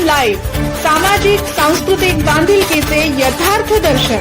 Live सामाजिक सांस्कृतिक बांधिलकीचे यथार्थ दर्शन।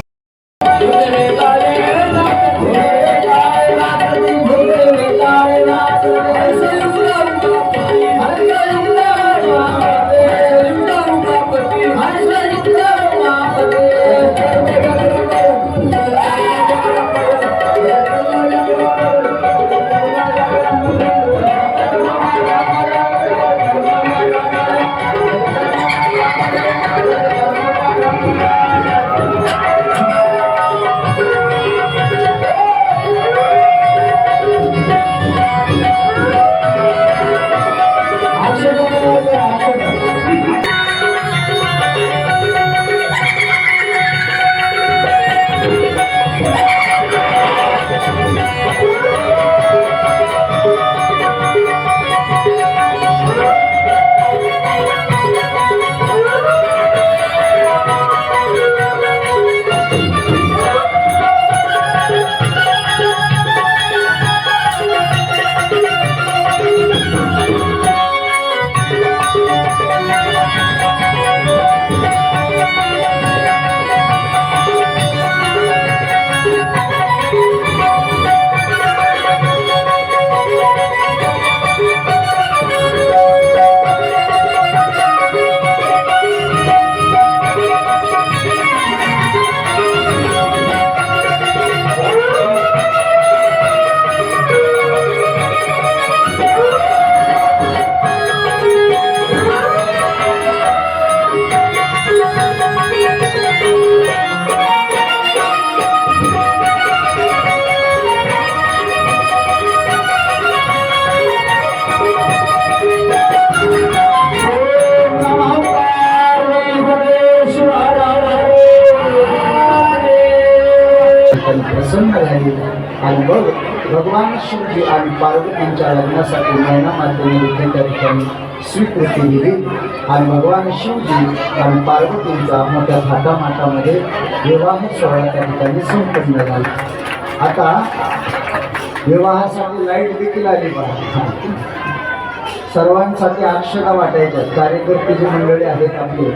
प्रसन्न झाली आणि बघ भगवान शिवजी आणि पार्वतींच्या लग्नासाठी महिना मातेने त्या ठिकाणी स्वीकृती दिली आणि भगवान शिवजी आणि पार्वतींचा मोठ्या थाटामाटामध्ये विवाह सोहळा त्या ठिकाणी संपन्न झाला। आता विवाहासाठी लाईट देखील आली पहा, सर्वांसाठी अक्षता वाटायच्या। कार्यकर्ते जी मंडळी आहेत आपली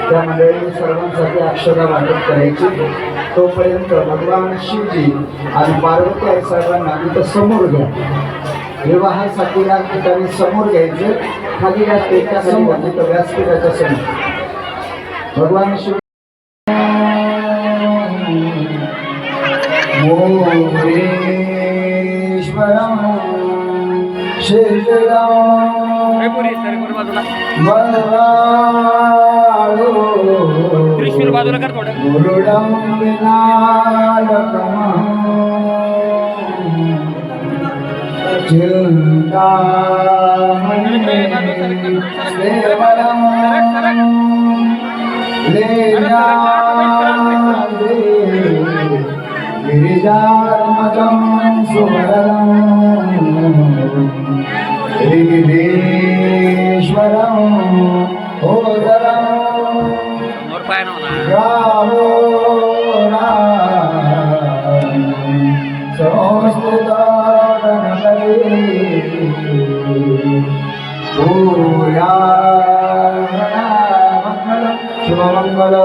त्या मंडळींनी सर्वांसाठी अक्षता वाटप करायची। तोपर्यंत भगवान शिवजी आणि पार्वती आई साहेबांना इथं समोर घ्या, विवाहासाठी या ठिकाणी समोर घ्यायचे। खाली या स्टेजच्या समोर तिथं व्यासपीठाच्या समोर भगवान शिव त्रिशूल बाजूला कर थोडं। और पाय ना शुभमंगल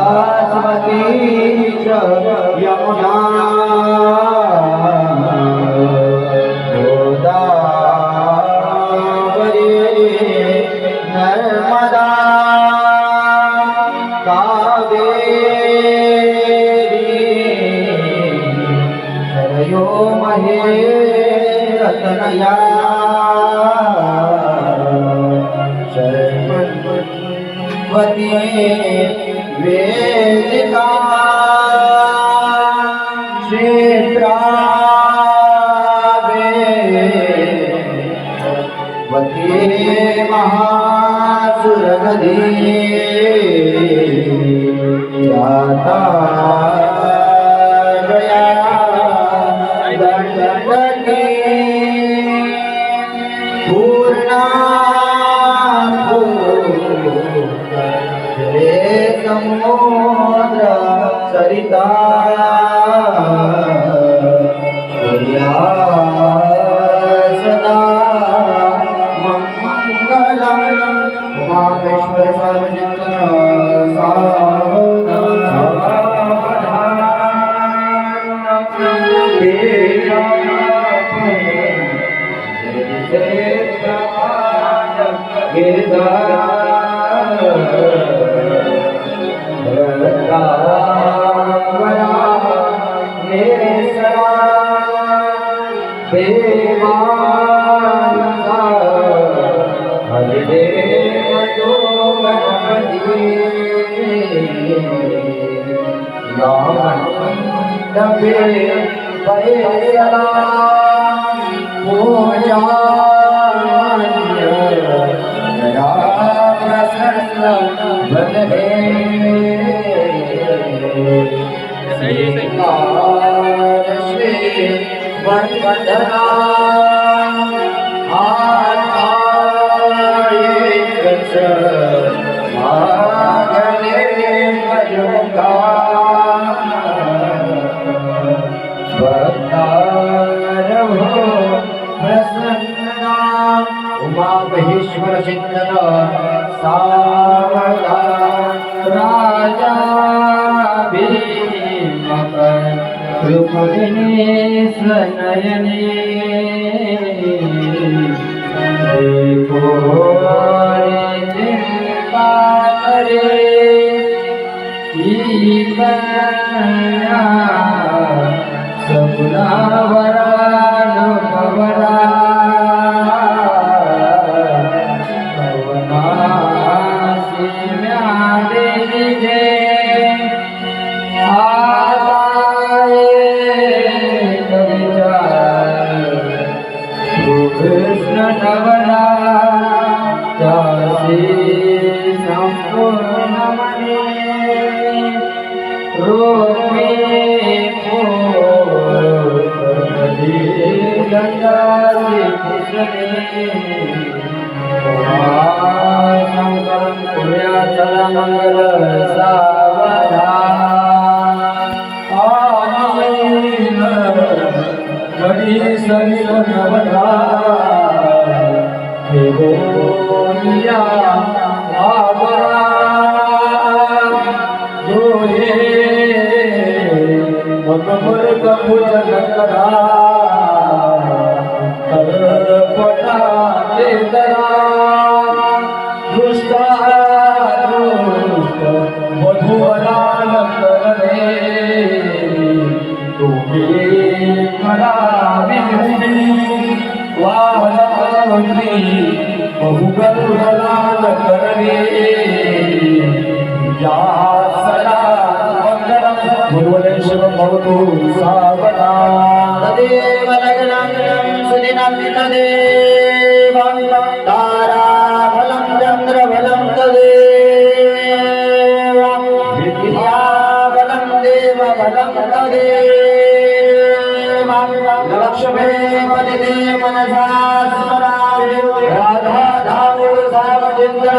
सरस्वती यमुना गोदावरी नर्मदा कावेरी सरयो महेरतनया सरस्वती वेदिका क्षेत्रावती महासुरगधी जाता गया दंडकी पूर्णा रे सम उमा महेश्वर चिंतन सावधा राजा भीमक कृपविनेश नयने देखो चिंता करे सगुना वरान पवरा कृष्ण नवरा संपूर्ण मने रोपे शंकर पुण्याचल मंगल सावधान सरी नवरा हे गोनिया आबरा दोहे मगमर कपूजन करा पटा ते दरा दृष्टा दृष्ट मधुवरान करणे तुम्ही मला बहुगर्भलाल करणे या सदा मंगलम गुरुवरे शिव भवतु सावधा तदेव लग्नं सुदिनं तदेवं ताराफलं चन्द्रफलं तदेव विद्याफलं देवफलं तदेव लक्ष्मे पतिते मनसा स्मरामि राधा धामो सावचिन्द्र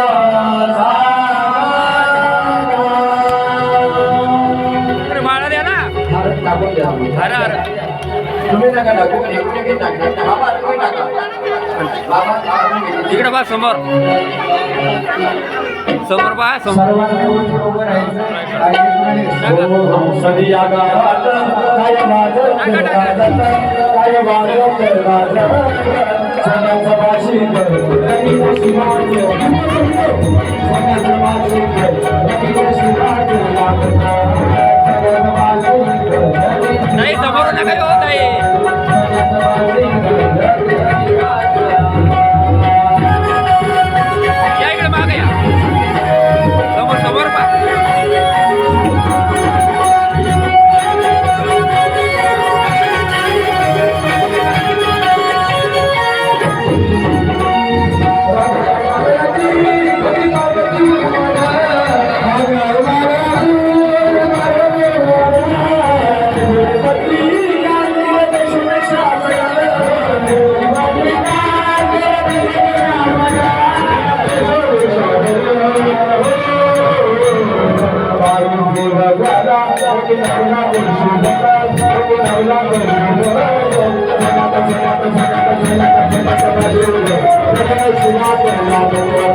माळा द्या ना. हर हर. तुम्ही नका टाकू एक टाका बाबा तुम्ही टाका बाबा इकडे बा समोर समोर बा समोर सर्वांनी उभं राहायचं सदिया गावात काय माझं काय वाजत माझं सगळ्याचं भाषी नाही समोर नका येऊ ताई. या इकडे मागे या समोर समोर पा. Thank you.